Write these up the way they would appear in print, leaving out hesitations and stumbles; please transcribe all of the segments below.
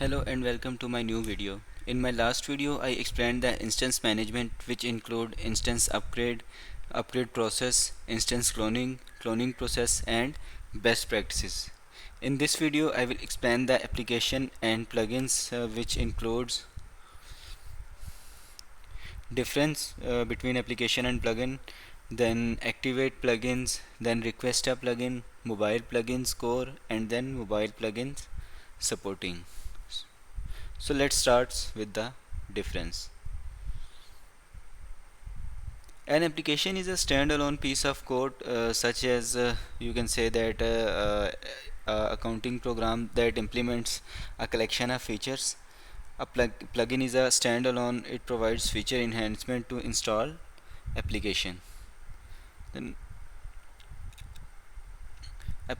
Hello and welcome to my new video. In my last video I explained the instance management, which include instance upgrade process, instance cloning process, and best practices. In this video I will explain the application and plugins, which includes difference between application and plugin, then activate plugins, then request a plugin, mobile plugins core, and then mobile plugins supporting. So let's start with the difference. An application is a standalone piece of code, such as you can say that accounting program that implements a collection of features. A plugin is a standalone. It provides feature enhancement to install application. Then an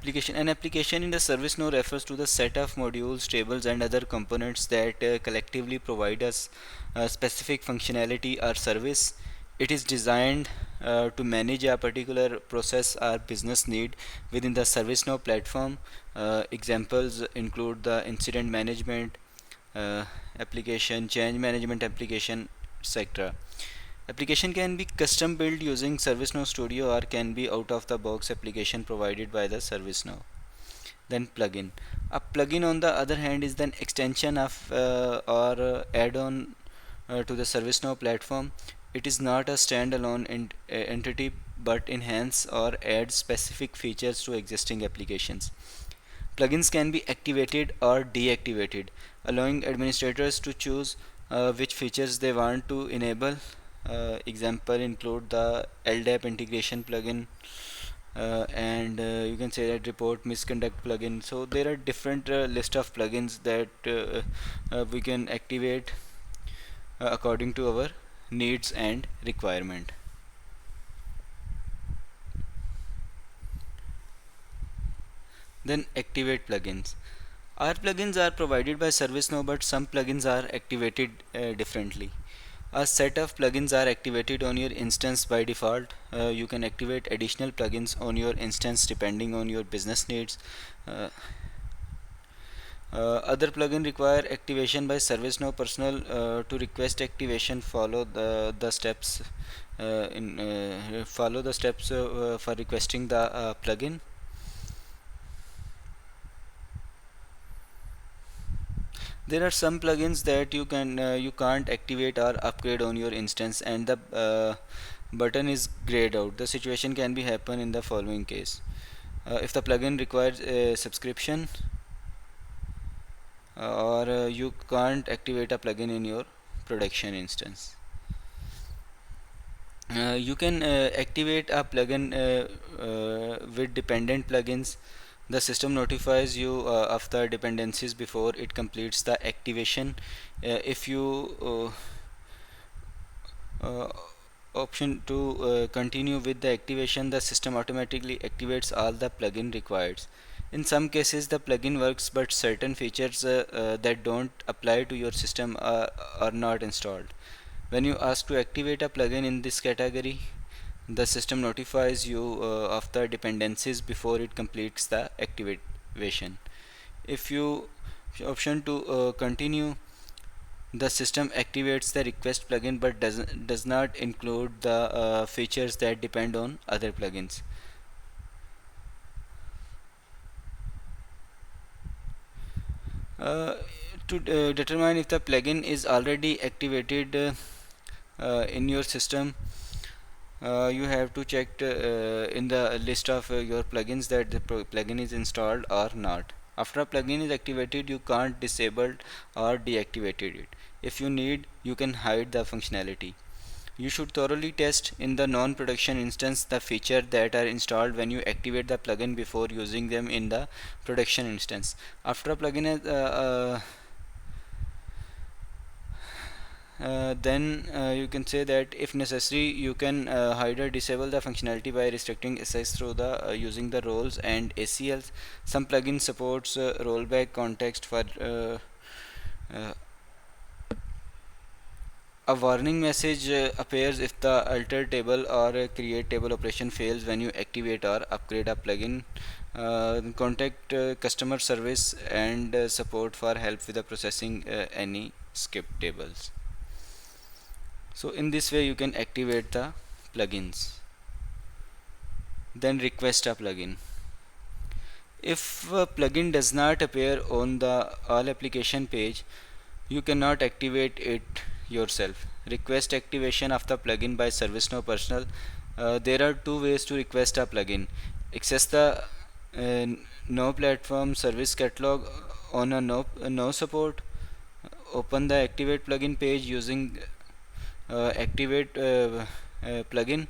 application in the ServiceNow refers to the set of modules, tables, and other components that collectively provide us specific functionality or service. It is designed to manage a particular process or business need within the ServiceNow platform. Examples include the incident management uh, application, change management application, etc. Application can be custom built using ServiceNow Studio or can be out of the box application provided by the ServiceNow. Then plugin. A plugin on the other hand is an extension of or add-on to the ServiceNow platform. It is not a standalone entity but enhance or add specific features to existing applications. Plugins can be activated or deactivated, allowing administrators to choose which features they want to enable. Example include the LDAP integration plugin, and you can say that report misconduct plugin. So there are different list of plugins that we can activate according to our needs and requirement. Then activate plugins. Our plugins are provided by ServiceNow, but some plugins are activated differently. A set of plugins are activated on your instance by default. You can activate additional plugins on your instance depending on your business needs. Uh, Other plugin require activation by ServiceNow personnel. To request activation, follow the steps for requesting the plugin. There are some plugins that you can't activate or upgrade on your instance, and the button is grayed out. The situation can be happen in the following case: if the plugin requires a subscription, or you can't activate a plugin in your production instance. You can activate a plugin with dependent plugins. The system notifies you of the dependencies before it completes the activation. If you uh, option to continue with the activation, the system automatically activates all the plugin required. In some cases the plugin works, but certain features that don't apply to your system are not installed. When you ask to activate a plugin in this category, the system notifies you of the dependencies before it completes the activation. If you option to continue, the system activates the request plugin but does not include the features that depend on other plugins. Uh, to determine if the plugin is already activated in your system, you have to check in the list of your plugins that the plugin is installed or not. After a plugin is activated, you can't disable or deactivate it. If you need, you can hide the functionality. You should thoroughly test in the non-production instance the feature that are installed when you activate the plugin before using them in the production instance. After a plugin is then you can say that if necessary you can hide or disable the functionality by restricting access through the using the roles and ACLs. Some plugin supports rollback context for uh, A warning message appears if the alter table or create table operation fails when you activate or upgrade a plugin. Contact customer service and support for help with the processing any skipped tables. So in this way you can activate the plugins. Then request a plugin. If a plugin does not appear on the all application page, you cannot activate it yourself. Request activation of the plugin by ServiceNow Personal. There are two ways to request a plugin. Access the uh, No Platform Service Catalog on a No Support. Open the Activate plugin page using Activate plugin.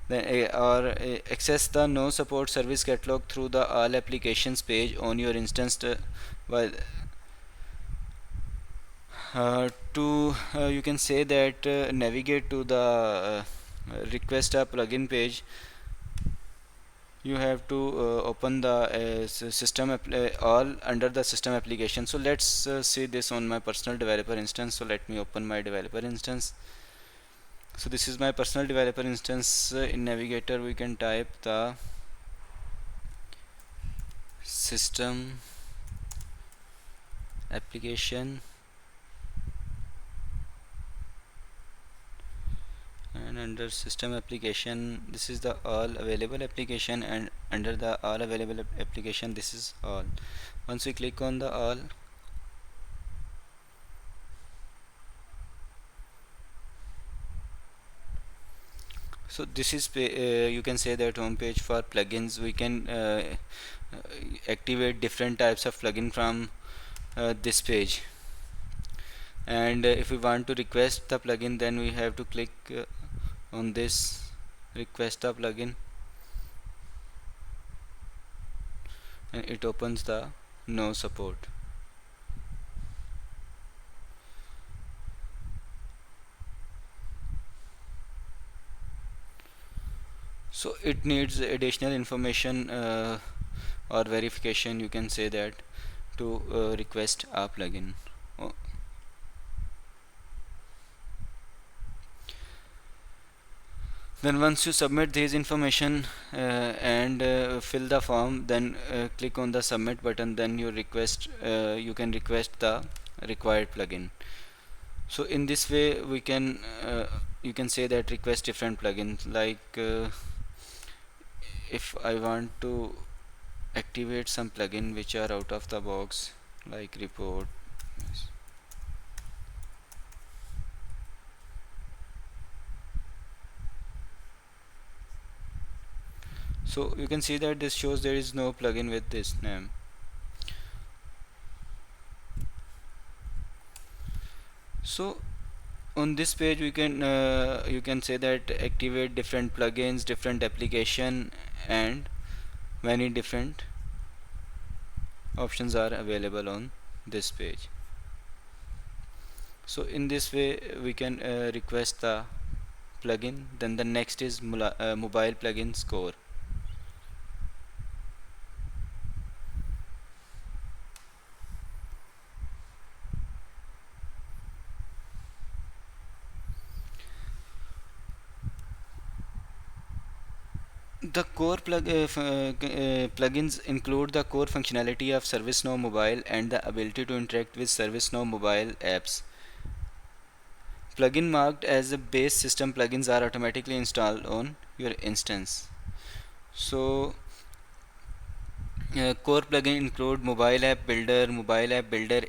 Then, access the No Support Service Catalog through the All Applications page on your instance. By to You can say that navigate to the request a plugin page. You have to open the system all under the system application. So let's see this on my personal developer instance. So let me open my developer instance. So this is my personal developer instance. In navigator we can type the system application, and under system application this is the all available application, and under the all available application this is all. Once we click on the all, so this is you can say that home page for plugins. We can activate different types of plugin from this page. And if we want to request the plugin, then we have to click on this request a plugin, and it opens the no support. So it needs additional information or verification, you can say that, to request a plugin. Oh. Then once you submit these information and fill the form, then click on the submit button, then you can request the required plugin. So in this way we can you can say that request different plugins, like if I want to activate some plugin which are out of the box, like report. So you can see that this shows there is no plugin with this name. So on this page we can you can say that activate different plugins, different application, and many different options are available on this page. So in this way we can request the plugin. Then the next is mobile plugin score. The core plugins include the core functionality of ServiceNow Mobile and the ability to interact with ServiceNow mobile apps. Plugin marked as a base system plugins are automatically installed on your instance. So core plugin include mobile app builder,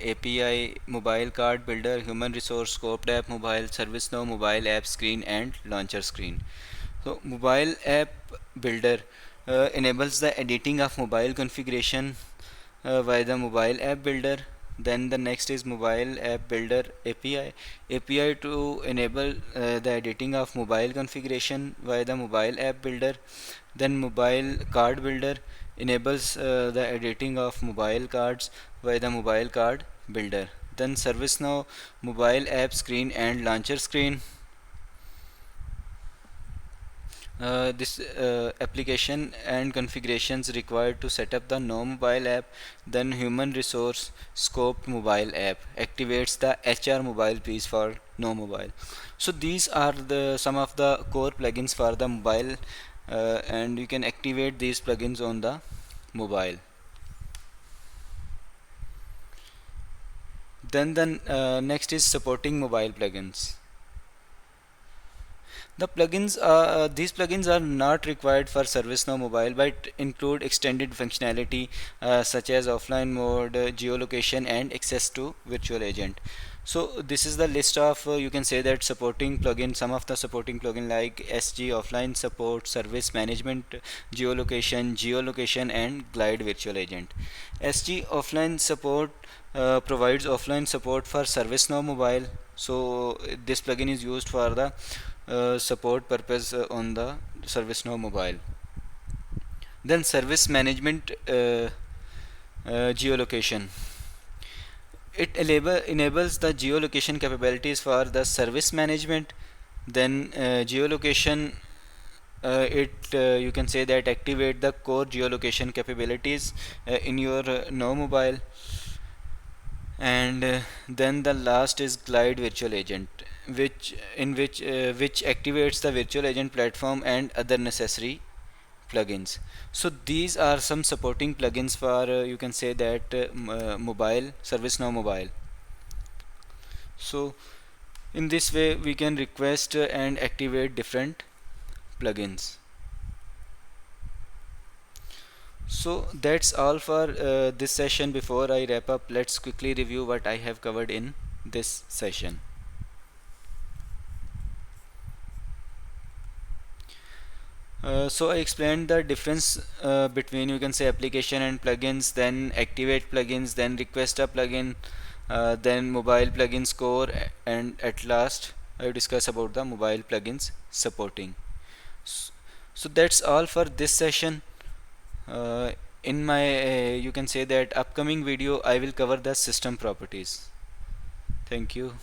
API, mobile card builder, human resource, scoped app mobile, ServiceNow mobile app screen, and launcher screen. So mobile app builder enables the editing of mobile configuration via the mobile app builder. Then the next is mobile app builder API to enable the editing of mobile configuration via the mobile app builder. Then mobile card builder enables the editing of mobile cards via the mobile card builder. Then ServiceNow mobile app screen and launcher screen. This application and configurations required to set up the no mobile app. Then human resource scoped mobile app activates the HR mobile piece for no mobile. So these are the some of the core plugins for the mobile, and you can activate these plugins on the mobile. Then the next is supporting mobile plugins. These plugins are not required for ServiceNow Mobile, but include extended functionality such as offline mode, geolocation, and access to virtual agent. So this is the list of you can say that supporting plugin. Some of the supporting plugin like SG offline support, service management, geolocation, and Glide virtual agent. SG offline support provides offline support for ServiceNow Mobile. So this plugin is used for the support purpose on the ServiceNow Mobile. Then service management geolocation. It enables the geolocation capabilities for the service management. Then geolocation, it you can say that activate the core geolocation capabilities in your no mobile. And then the last is Glide virtual agent, which activates the virtual agent platform and other necessary plugins. So these are some supporting plugins for you can say that mobile ServiceNow Mobile. So in this way we can request and activate different plugins. So that's all for this session. Before I wrap up, let's quickly review what I have covered in this session. So I explained the difference between you can say application and plugins, then activate plugins, then request a plugin, then mobile plugins core, and at last I will discuss about the mobile plugins supporting. So that's all for this session. In my you can say that upcoming video I will cover the system properties. Thank you.